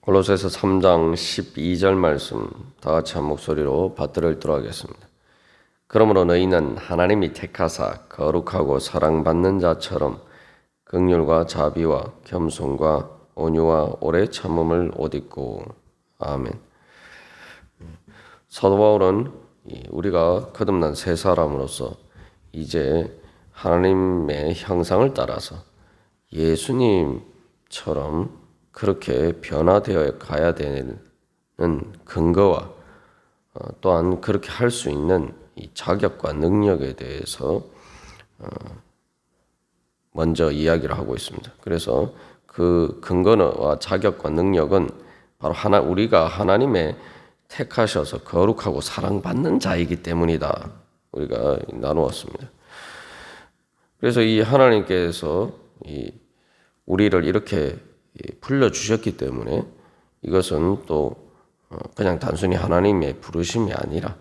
골로새서 3장 12절 말씀 다 같이 한 목소리로 받들어 읽도록 하겠습니다. 그러므로 너희는 하나님이 택하사 거룩하고 사랑받는 자처럼 긍휼과 자비와 겸손과 온유와 오래 참음을 옷 입고. 아멘. 사도 바울은 우리가 거듭난 새 사람으로서 이제 하나님의 형상을 따라서 예수님처럼 그렇게 변화되어 가야 되는 근거와 또한 그렇게 할 수 있는 이 자격과 능력에 대해서 먼저 이야기를 하고 있습니다. 그래서 그 근거와 자격과 능력은 바로 우리가 하나님의 택하셔서 거룩하고 사랑받는 자이기 때문이다. 우리가 나누었습니다. 그래서 이 하나님께서 우리를 이렇게 불러주셨기 때문에 이것은 또 그냥 단순히 하나님의 부르심이 아니라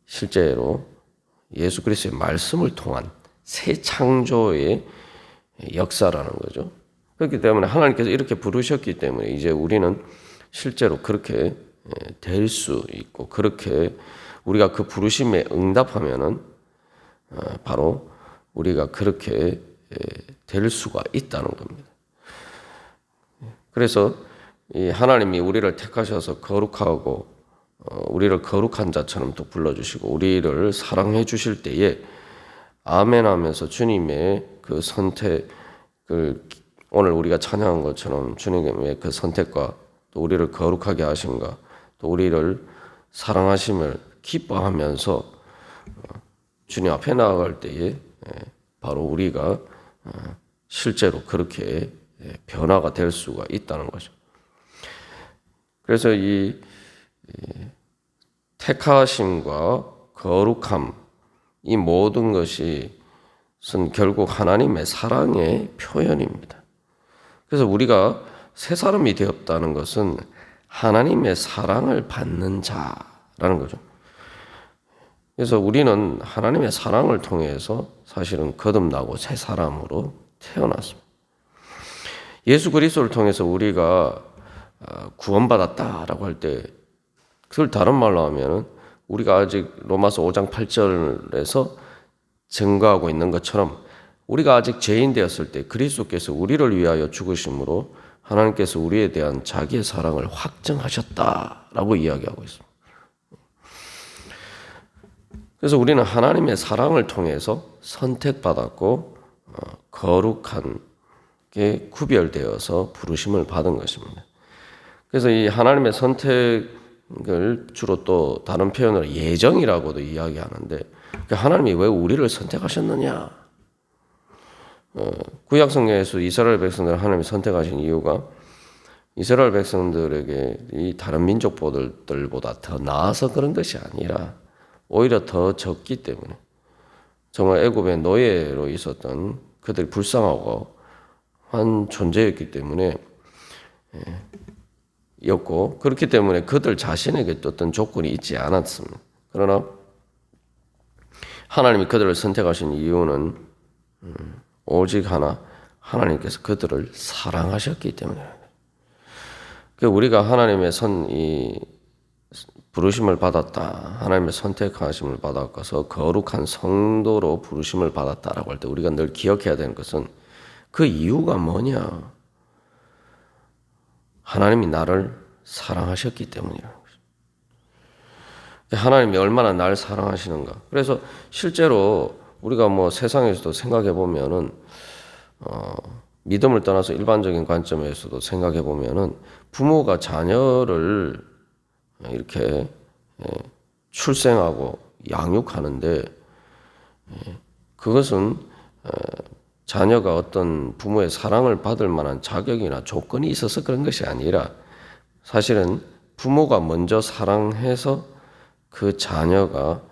실제로 예수 그리스도의 말씀을 통한 새 창조의 역사라는 거죠. 그렇기 때문에 하나님께서 이렇게 부르셨기 때문에 이제 우리는 실제로 그렇게 될 수 있고, 그렇게 우리가 그 부르심에 응답하면은 바로 우리가 그렇게 될 수가 있다는 겁니다. 그래서 이 하나님이 우리를 택하셔서 거룩하고 우리를 거룩한 자처럼 또 불러주시고 우리를 사랑해 주실 때에 아멘 하면서 주님의 그 선택을 오늘 우리가 찬양한 것처럼 주님의 그 선택과 또 우리를 거룩하게 하심과 또 우리를 사랑하심을 기뻐하면서 주님 앞에 나아갈 때에 바로 우리가 실제로 그렇게 변화가 될 수가 있다는 거죠. 그래서 이 택하심과 거룩함, 이 모든 것이 결국 하나님의 사랑의 표현입니다. 그래서 우리가 새 사람이 되었다는 것은 하나님의 사랑을 받는 자라는 거죠. 그래서 우리는 하나님의 사랑을 통해서 사실은 거듭나고 새 사람으로 태어났습니다. 예수 그리스도를 통해서 우리가 구원받았다라고 할 때 그걸 다른 말로 하면은 우리가 아직 로마서 5장 8절에서 증거하고 있는 것처럼 우리가 아직 죄인 되었을 때 그리스도께서 우리를 위하여 죽으심으로 하나님께서 우리에 대한 자기의 사랑을 확증하셨다라고 이야기하고 있습니다. 그래서 우리는 하나님의 사랑을 통해서 선택받았고 거룩한 게 구별되어서 부르심을 받은 것입니다. 그래서 이 하나님의 선택을 주로 또 다른 표현으로 예정이라고도 이야기하는데 하나님이 왜 우리를 선택하셨느냐? 구약 성경에서 이스라엘 백성들을 하나님이 선택하신 이유가 이스라엘 백성들에게 이 다른 민족들보다 더 나아서 그런 것이 아니라 오히려 더 적기 때문에 정말 애굽의 노예로 있었던 그들이 불쌍하고 한 존재였기 때문에 였고 그렇기 때문에 그들 자신에게 어떤 조건이 있지 않았습니다. 그러나 하나님이 그들을 선택하신 이유는 오직 하나, 하나님께서 그들을 사랑하셨기 때문입니다. 우리가 하나님의 부르심을 받았다, 하나님의 선택하심을 받아서 거룩한 성도로 부르심을 받았다라고 할 때 우리가 늘 기억해야 되는 것은 그 이유가 뭐냐? 하나님이 나를 사랑하셨기 때문이라는 거죠. 하나님이 얼마나 날 사랑하시는가. 그래서 실제로 우리가 세상에서도 생각해 보면은 믿음을 떠나서 일반적인 관점에서도 생각해 보면은 부모가 자녀를 이렇게 출생하고 양육하는데 그것은 자녀가 어떤 부모의 사랑을 받을 만한 자격이나 조건이 있어서 그런 것이 아니라 사실은 부모가 먼저 사랑해서 그 자녀가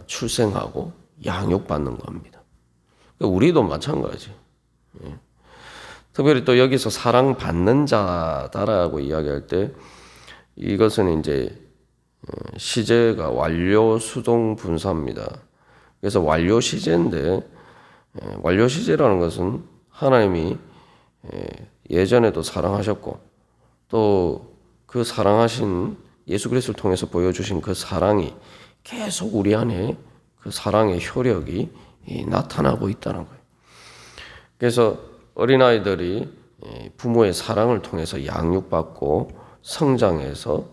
출생하고 양육받는 겁니다. 우리도 마찬가지. 특별히 또 여기서 사랑받는 자다라고 이야기할 때 이것은 이제 시제가 완료 수동 분사입니다. 그래서 완료 시제인데 완료 시제라는 것은 하나님이 예전에도 사랑하셨고 또 그 사랑하신 예수 그리스도를 통해서 보여주신 그 사랑이 계속 우리 안에 그 사랑의 효력이 나타나고 있다는 거예요. 그래서 어린아이들이 부모의 사랑을 통해서 양육받고 성장해서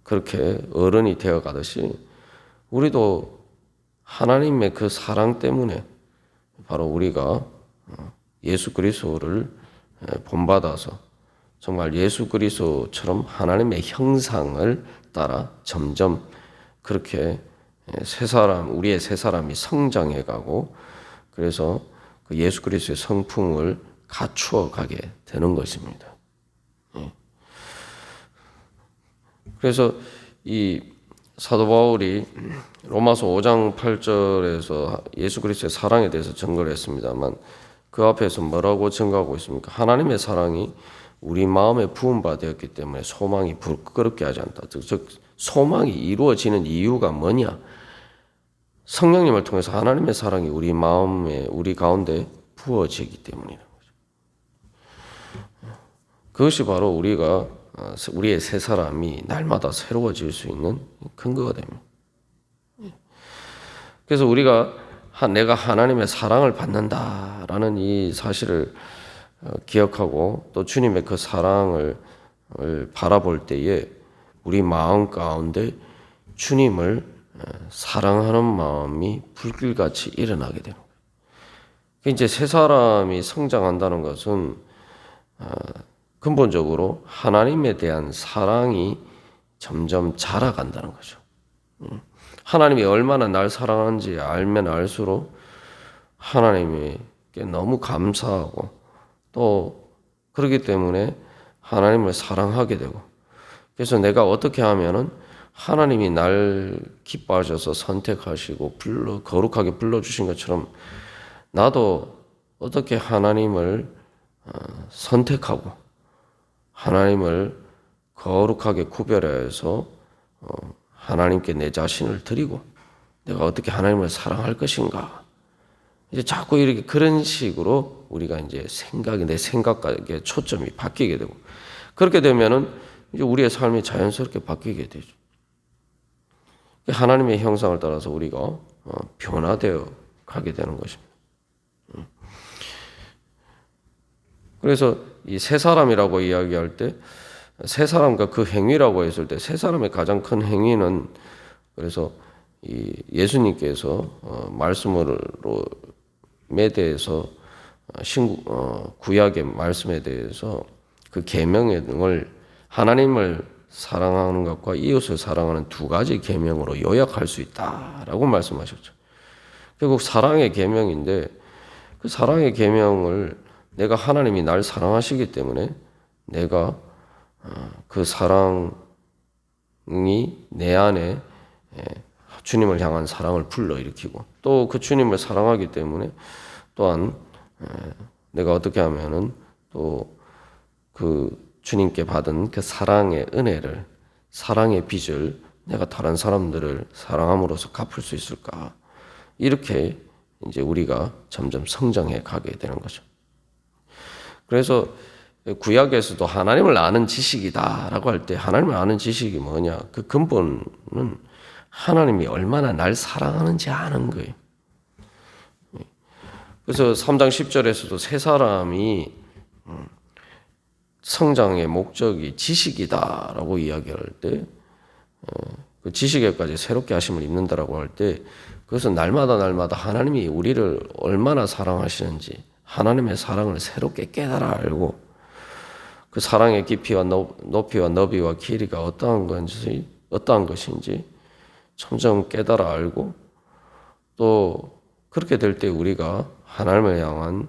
그렇게 어른이 되어가듯이 우리도 하나님의 그 사랑 때문에 바로 우리가 예수 그리스도를 본받아서 정말 예수 그리스도처럼 하나님의 형상을 따라 점점 그렇게 우리의 새 사람이 성장해 가고 그래서 그 예수 그리스도의 성품을 갖추어 가게 되는 것입니다. 그래서 이 사도 바울이 로마서 5장 8절에서 예수 그리스도의 사랑에 대해서 증거를 했습니다만 그 앞에서 뭐라고 증거하고 있습니까? 하나님의 사랑이 우리 마음에 부음받았기 때문에 소망이 부끄럽게 하지 않다. 즉 소망이 이루어지는 이유가 뭐냐? 성령님을 통해서 하나님의 사랑이 우리 마음에 우리 가운데 부어지기 때문이라는 거죠. 그것이 바로 우리의 새 사람이 날마다 새로워질 수 있는 근거가 됩니다. 그래서 우리가 내가 하나님의 사랑을 받는다라는 이 사실을 기억하고 또 주님의 그 사랑을 바라볼 때에 우리 마음 가운데 주님을 사랑하는 마음이 불길같이 일어나게 되는 거예요. 이제 새 사람이 성장한다는 것은 근본적으로 하나님에 대한 사랑이 점점 자라간다는 거죠. 하나님이 얼마나 날 사랑하는지 알면 알수록 하나님께 너무 감사하고 또 그렇기 때문에 하나님을 사랑하게 되고 그래서 내가 어떻게 하면은 하나님이 날 기뻐하셔서 선택하시고 거룩하게 불러주신 것처럼 나도 어떻게 하나님을 선택하고 하나님을 거룩하게 구별해서 하나님께 내 자신을 드리고 내가 어떻게 하나님을 사랑할 것인가. 이제 자꾸 이렇게 그런 식으로 우리가 이제 내 생각에 초점이 바뀌게 되고 그렇게 되면은 이제 우리의 삶이 자연스럽게 바뀌게 되죠. 하나님의 형상을 따라서 우리가 변화되어 가게 되는 것입니다. 그래서 이 새 사람이라고 이야기할 때 새 사람과 그 행위라고 했을 때 새 사람의 가장 큰 행위는 그래서 이 예수님께서 말씀에 대해서 구약의 말씀에 대해서 그 계명을 하나님을 사랑하는 것과 이웃을 사랑하는 두 가지 계명으로 요약할 수 있다라고 말씀하셨죠. 결국 사랑의 계명인데 그 사랑의 계명을 내가 하나님이 날 사랑하시기 때문에 내가 그 사랑이 내 안에 주님을 향한 사랑을 불러일으키고 또 그 주님을 사랑하기 때문에 또한 내가 어떻게 하면은 또 그 주님께 받은 그 사랑의 은혜를 사랑의 빚을 내가 다른 사람들을 사랑함으로써 갚을 수 있을까? 이렇게 이제 우리가 점점 성장해 가게 되는 거죠. 그래서 구약에서도 하나님을 아는 지식이다라고 할 때 하나님을 아는 지식이 뭐냐? 그 근본은 하나님이 얼마나 날 사랑하는지 아는 거예요. 그래서 3장 10절에서도 새 사람이 성장의 목적이 지식이다라고 이야기할 때 그 지식에까지 새롭게 하심을 입는다라고 할 때 그것은 날마다 하나님이 우리를 얼마나 사랑하시는지 하나님의 사랑을 새롭게 깨달아 알고 그 사랑의 깊이와 높이와 너비와 길이가 어떠한 것인지 점점 깨달아 알고 또 그렇게 될 때 우리가 하나님을 향한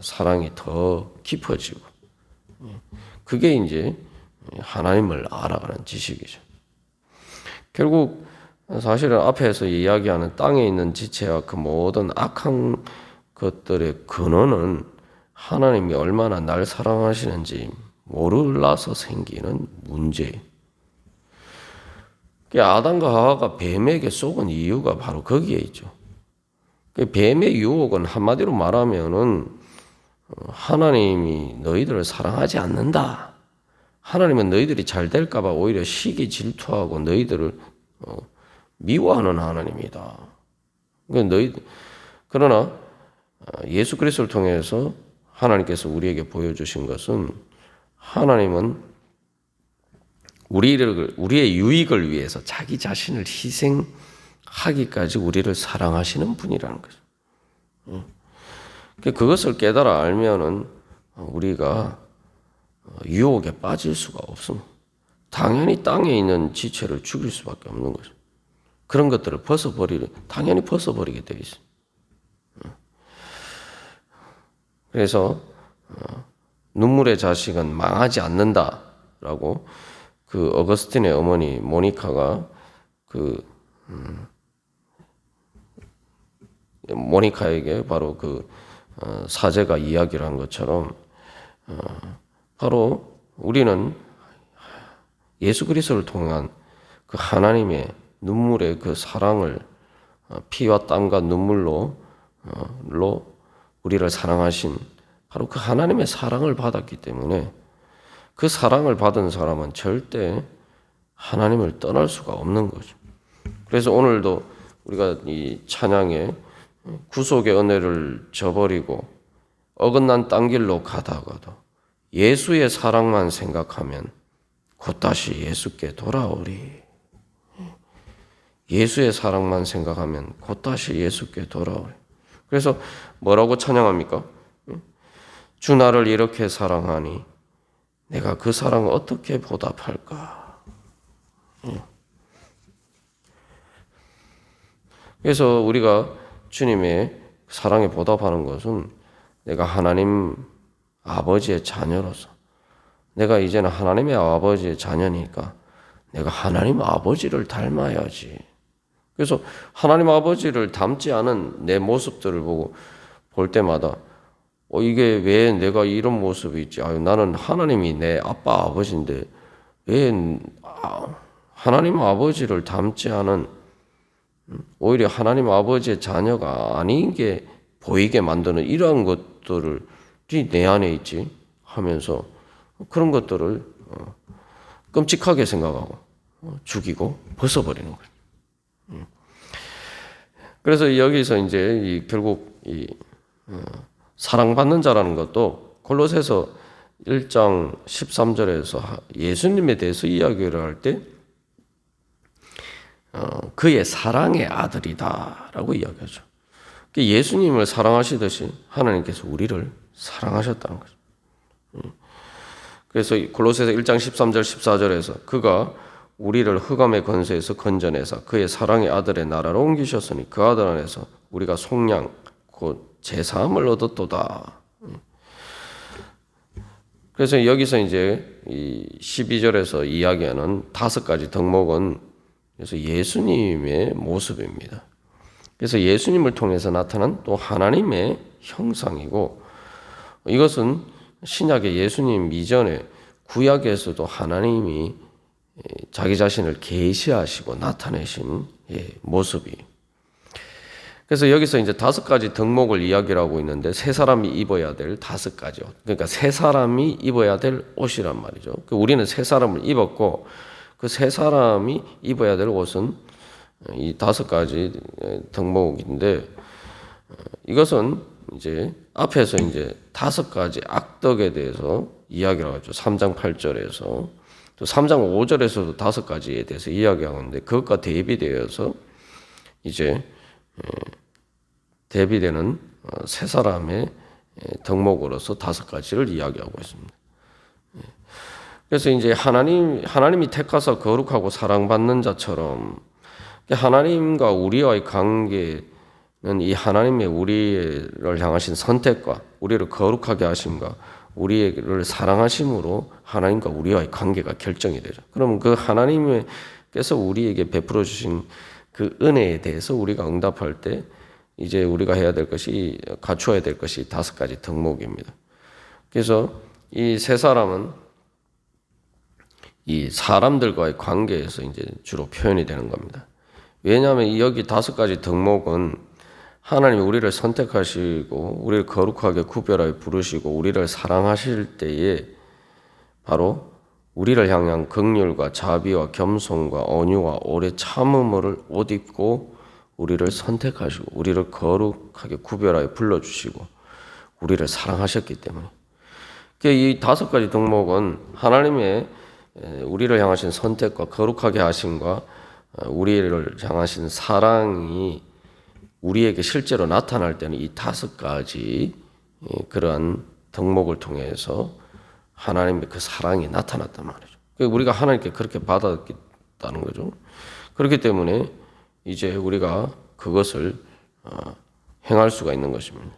사랑이 더 깊어지고 그게 이제 하나님을 알아가는 지식이죠. 결국 사실은 앞에서 이야기하는 땅에 있는 지체와 그 모든 악한 것들의 근원은 하나님이 얼마나 날 사랑하시는지 모르라서 생기는 문제예요. 아담과 하와가 뱀에게 속은 이유가 바로 거기에 있죠. 뱀의 유혹은 한마디로 말하면은 하나님이 너희들을 사랑하지 않는다. 하나님은 너희들이 잘 될까 봐 오히려 시기 질투하고 너희들을 미워하는 하나님이다. 그러나 예수 그리스도를 통해서 하나님께서 우리에게 보여주신 것은 하나님은 우리의 유익을 위해서 자기 자신을 희생하기까지 우리를 사랑하시는 분이라는 거죠. 그것을 깨달아 알면은 우리가 유혹에 빠질 수가 없습니다. 당연히 땅에 있는 지체를 죽일 수밖에 없는 거죠. 그런 것들을 당연히 벗어버리게 되어 있어요. 그래서 눈물의 자식은 망하지 않는다라고 그 어거스틴의 어머니 모니카가 모니카에게 바로 사제가 이야기를 한 것처럼 바로 우리는 예수 그리스도를 통한 그 하나님의 눈물의 그 사랑을 피와 땀과 눈물로 우리를 사랑하신 바로 그 하나님의 사랑을 받았기 때문에 그 사랑을 받은 사람은 절대 하나님을 떠날 수가 없는 거죠. 그래서 오늘도 우리가 이 찬양에 구속의 은혜를 저버리고 어긋난 딴 길로 가다가도 예수의 사랑만 생각하면 곧 다시 예수께 돌아오리. 예수의 사랑만 생각하면 곧 다시 예수께 돌아오리. 그래서 뭐라고 찬양합니까? 주 나를 이렇게 사랑하니 내가 그 사랑을 어떻게 보답할까? 그래서 우리가 주님의 사랑에 보답하는 것은 내가 하나님 아버지의 자녀로서 내가 이제는 하나님의 아버지의 자녀니까 내가 하나님 아버지를 닮아야지. 그래서 하나님 아버지를 닮지 않은 내 모습들을 볼 때마다 이게 왜 내가 이런 모습이 있지? 나는 하나님이 내 아빠 아버지인데 왜 하나님 아버지를 닮지 않은 오히려 하나님 아버지의 자녀가 아닌 게 보이게 만드는 이러한 것들이 내 안에 있지 하면서 그런 것들을 끔찍하게 생각하고 죽이고 벗어버리는 거예요. 그래서 여기서 이제 결국 사랑받는 자라는 것도 골로새서 1장 13절에서 예수님에 대해서 이야기를 할 때 그의 사랑의 아들이다라고 이야기하죠. 예수님을 사랑하시듯이 하나님께서 우리를 사랑하셨다는 거죠. 그래서 골로새서 1장 13절 14절에서 그가 우리를 흑암의 권세에서 건져내사 그의 사랑의 아들의 나라로 옮기셨으니 그 아들 안에서 우리가 속량 곧 제사함을 얻었도다. 그래서 여기서 이제 이 12절에서 이야기하는 5가지 덕목은 그래서 예수님의 모습입니다. 그래서 예수님을 통해서 나타난 또 하나님의 형상이고 이것은 신약의 예수님 이전에 구약에서도 하나님이 자기 자신을 계시하시고 나타내신 모습이. 그래서 여기서 이제 5가지 덕목을 이야기를 하고 있는데 세 사람이 입어야 될 5가지 옷. 그러니까 세 사람이 입어야 될 옷이란 말이죠. 우리는 세 사람을 입었고 그 세 사람이 입어야 될 옷은 이 5가지 덕목인데 이것은 이제 앞에서 이제 5가지 악덕에 대해서 이야기를 하죠. 3장 8절에서 또 3장 5절에서도 5가지에 대해서 이야기하는데 그것과 대비되어서 이제 대비되는 세 사람의 덕목으로서 5가지를 이야기하고 있습니다. 그래서 이제 하나님이 택하사 거룩하고 사랑받는 자처럼 하나님과 우리와의 관계는 이 하나님의 우리를 향하신 선택과 우리를 거룩하게 하심과 우리를 사랑하심으로 하나님과 우리와의 관계가 결정이 되죠. 그럼 그 하나님께서 우리에게 베풀어 주신 그 은혜에 대해서 우리가 응답할 때 이제 우리가 해야 될 것이 갖추어야 될 것이 5가지 덕목입니다. 그래서 이 세 사람은 이 사람들과의 관계에서 이제 주로 표현이 되는 겁니다. 왜냐하면 여기 5가지 덕목은 하나님이 우리를 선택하시고 우리를 거룩하게 구별하여 부르시고 우리를 사랑하실 때에 바로 우리를 향한 긍휼과 자비와 겸손과 온유와 오래 참음을 옷 입고 우리를 선택하시고 우리를 거룩하게 구별하여 불러주시고 우리를 사랑하셨기 때문에 이 5가지 덕목은 하나님의 우리를 향하신 선택과 거룩하게 하심과 우리를 향하신 사랑이 우리에게 실제로 나타날 때는 이 5가지 그러한 덕목을 통해서 하나님의 그 사랑이 나타났단 말이죠. 우리가 하나님께 그렇게 받았다는 거죠. 그렇기 때문에 이제 우리가 그것을 행할 수가 있는 것입니다.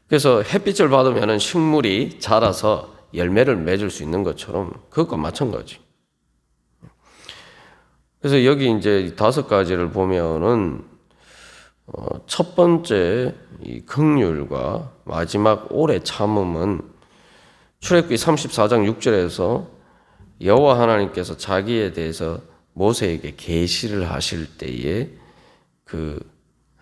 그래서 햇빛을 받으면 식물이 자라서 열매를 맺을 수 있는 것처럼 그것과 마찬가지. 그래서 여기 이제 5가지를 보면은 첫 번째 이 긍휼과 마지막 오래 참음은 출애굽기 34장 6절에서 여호와 하나님께서 자기에 대해서 모세에게 계시를 하실 때에 그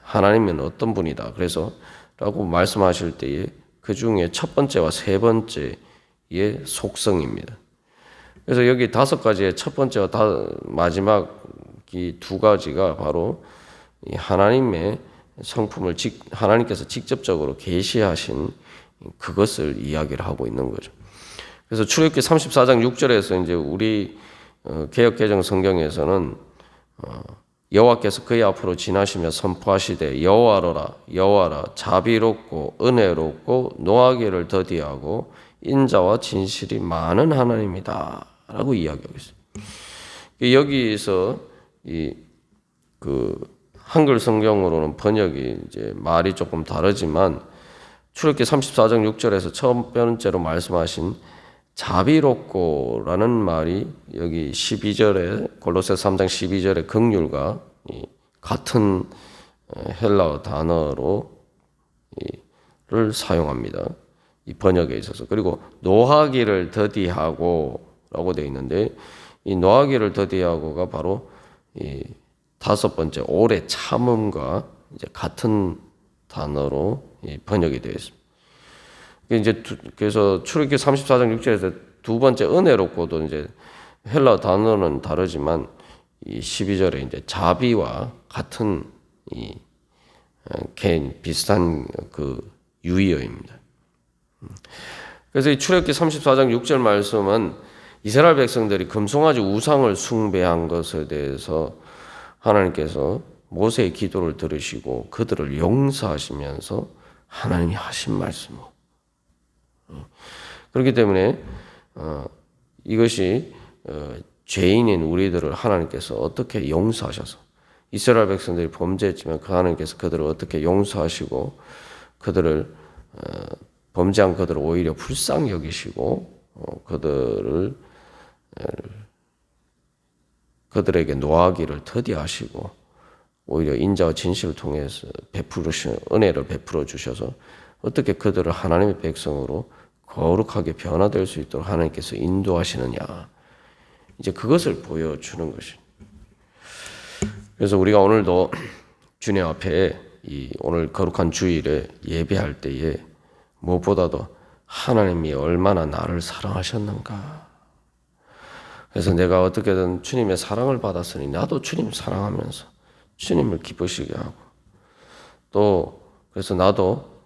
하나님은 어떤 분이다. 그래서 라고 말씀하실 때에 그 중에 첫 번째와 세 번째의 속성입니다. 그래서 여기 5가지의 첫 번째와 마지막 이 2가지가 바로 하나님의 성품을 하나님께서 직접적으로 계시하신 그것을 이야기를 하고 있는 거죠. 그래서 출애굽기 34장 6절에서 이제 우리 개역개정 성경에서는 여호와께서 그의 앞으로 지나시며 선포하시되 여호와라 자비롭고 은혜롭고 노하기를 더디하고 인자와 진실이 많은 하나님이다 라고 이야기하고 있어요. 여기서 한글 성경으로는 번역이 이제 말이 조금 다르지만 출애굽기 34장 6절에서 첫 번째로 말씀하신 자비롭고라는 말이 여기 12절에 골로새 3장 12절에 긍휼과 같은 헬라어 단어를 사용합니다. 이 번역에 있어서. 그리고 노하기를 더디하고라고 되어 있는데 이 노하기를 더디하고가 바로 이 5번째 오래 참음과 이제 같은 단어로 번역이 되어 있습니다. 이제 그래서 출애굽기 34장 6절에서 2번째 은혜롭고도 이제 헬라 단어는 다르지만 이 12절에 이제 자비와 같은 비슷한 그 유의어입니다. 그래서 이 출애굽기 34장 6절 말씀은 이스라엘 백성들이 금송아지 우상을 숭배한 것에 대해서 하나님께서 모세의 기도를 들으시고 그들을 용서하시면서 하나님이 하신 말씀이에요. 그렇기 때문에 이것이 죄인인 우리들을 하나님께서 어떻게 용서하셔서 이스라엘 백성들이 범죄했지만 그 하나님께서 그들을 어떻게 용서하시고 그들을 범죄한 그들을 오히려 불쌍히 여기시고 그들에게 노하기를 더디하시고 오히려 인자와 진실을 통해서 은혜를 베풀어 주셔서 어떻게 그들을 하나님의 백성으로 거룩하게 변화될 수 있도록 하나님께서 인도하시느냐. 이제 그것을 보여주는 것입니다. 그래서 우리가 오늘도 주님 앞에 오늘 거룩한 주일에 예배할 때에 무엇보다도 하나님이 얼마나 나를 사랑하셨는가. 그래서 내가 어떻게든 주님의 사랑을 받았으니 나도 주님 사랑하면서 주님을 기쁘시게 하고 또 그래서 나도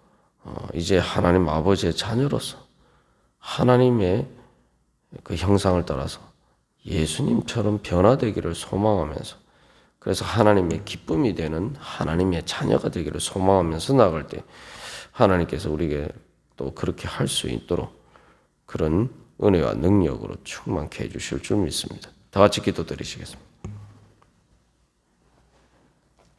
이제 하나님 아버지의 자녀로서 하나님의 그 형상을 따라서 예수님처럼 변화되기를 소망하면서 그래서 하나님의 기쁨이 되는 하나님의 자녀가 되기를 소망하면서 나갈 때 하나님께서 우리에게 또 그렇게 할 수 있도록 그런 은혜와 능력으로 충만케 해주실 줄 믿습니다. 다 같이 기도드리시겠습니다.